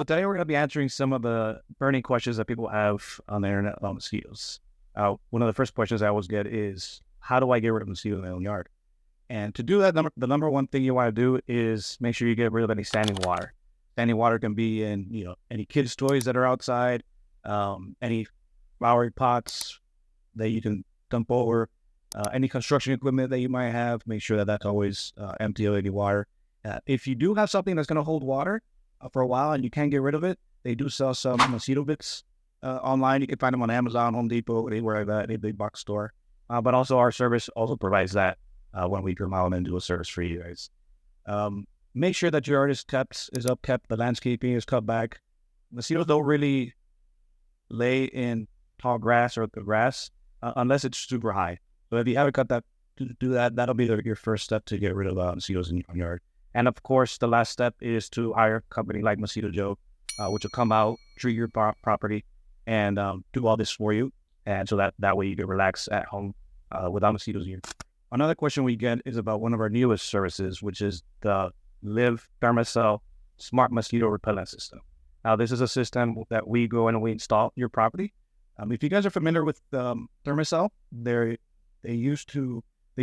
So today we're going to be answering some of the burning questions that people have on the internet about mosquitoes. One of the first questions I always get is, how do I get rid of mosquitoes in my own yard? And to do that, the number one thing you want to do is make sure you get rid of any standing water. Standing water can be in, any kids' toys that are outside, any flowery pots that you can dump over, any construction equipment that you might have. Make sure that that's always empty of any water. If you do have something that's going to hold water for a while and you can't get rid of it, they do sell some mosquito bits online. You can find them on Amazon, Home Depot, anywhere like that, any big box store. But also our service also provides that when we come out and do a service for you guys. Make sure that your yard is upkept, the landscaping is cut back. Mosquitoes don't really lay in tall grass or the grass unless it's super high. So if you haven't cut that, to do that, that'll be your first step to get rid of mosquitoes in your yard. And of course, the last step is to hire a company like Mosquito Joe, which will come out, treat your property, and do all this for you. And so that way you can relax at home without mosquitoes here. Another question we get is about one of our newest services, which is the Live Thermacell Smart Mosquito Repellent System. Now, this is a system that we go in and we install in your property. If you guys are familiar with Thermacell, they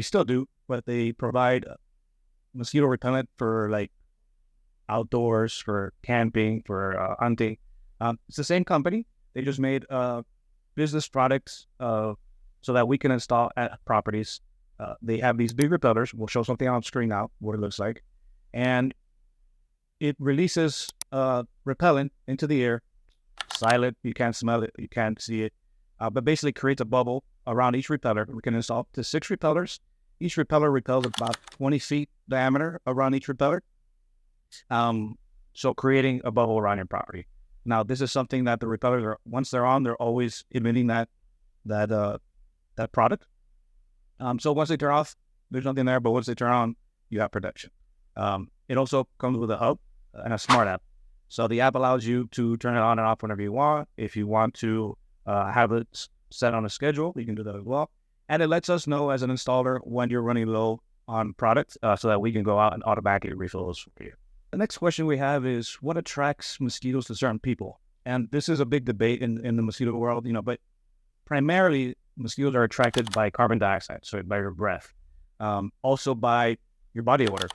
still do, but they provide mosquito repellent for like outdoors, for camping, for hunting. It's the same company. They just made business products so that we can install at properties. They have these big repellers. We'll show something on screen now, what it looks like. And it releases repellent into the air. Silent, you can't smell it, you can't see it. But basically creates a bubble around each repeller. We can install up to 6 repellers. Each repeller repels about 20 feet diameter around each repeller. So creating a bubble around your property. Now, this is something that the repellers are, once they're on, they're always emitting that product. So once they turn off, there's nothing there, but once they turn on, you have protection. It also comes with a hub and a smart app. So the app allows you to turn it on and off whenever you want. If you want to have it set on a schedule, you can do that as well. And it lets us know as an installer when you're running low on product so that we can go out and automatically refill those for you. The next question we have is, what attracts mosquitoes to certain people? And this is a big debate in the mosquito world, but primarily mosquitoes are attracted by carbon dioxide, so by your breath. Also by your body odor.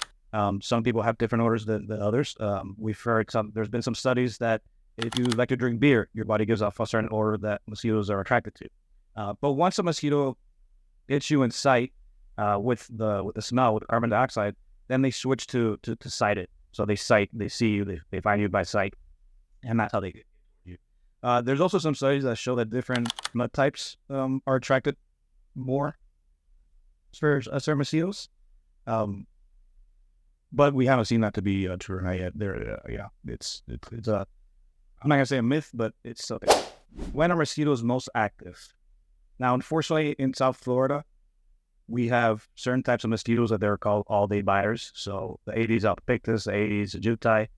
Some people have different odors than others. We've heard there's been some studies that if you like to drink beer, your body gives off a certain odor that mosquitoes are attracted to. But once a mosquito hits you in sight with the smell, with the carbon dioxide, then they switch to sight it. So they see you, they find you by sight, and that's how they get you. There's also some studies that show that different mud types are attracted more for certain mosquitoes. But we haven't seen that to be true or not yet. It's I'm not gonna say a myth, but it's something. When are mosquitoes most active? Now, unfortunately, in South Florida, we have certain types of mosquitoes that they're called all-day biters. So the Aedes albopictus, the Aedes aegypti,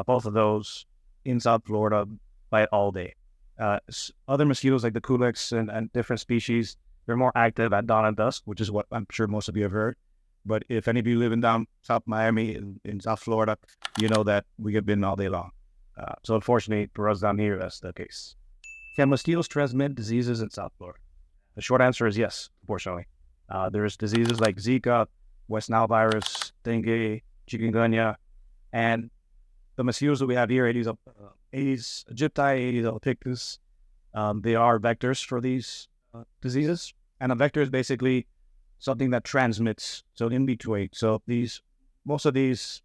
both of those in South Florida bite all day. Other mosquitoes like the culex and different species, they're more active at dawn and dusk, which is what I'm sure most of you have heard. But if any of you live in down South Miami in South Florida, you know that we get bitten all day long. So unfortunately for us down here, that's the case. Can mosquitoes transmit diseases in South Florida? The short answer is yes, unfortunately. There's diseases like Zika, West Nile virus, dengue, chikungunya, and the mosquitoes that we have here, Aedes aegypti, Aedes albopictus, they are vectors for these diseases. And a vector is basically something that transmits, so in between. So most of these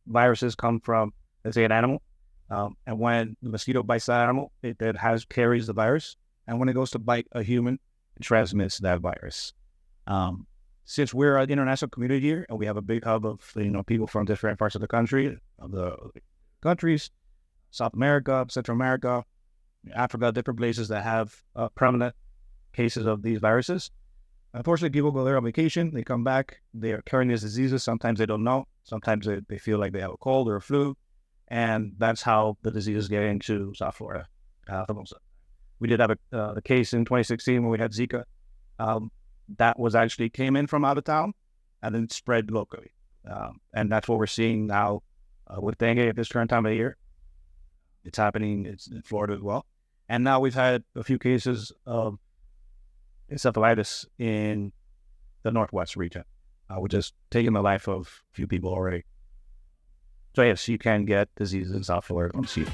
viruses come from, let's say, an animal. And when the mosquito bites that animal, it carries the virus. And when it goes to bite a human, it transmits that virus. Since we're an international community here, and we have a big hub of people from different parts of the country, South America, Central America, Africa, different places that have prominent cases of these viruses. Unfortunately, people go there on vacation, they come back, they are carrying these diseases. Sometimes they don't know. Sometimes they feel like they have a cold or a flu. And that's how the diseases get into South Florida. We did have a case in 2016 when we had Zika. That was actually came in from out of town and then spread locally. And that's what we're seeing now with dengue at this current time of the year. It's happening. It's in Florida as well. And now we've had a few cases of encephalitis in the Northwest region, which has taken the life of a few people already. So yes, you can get diseases in South Florida from mosquitoes.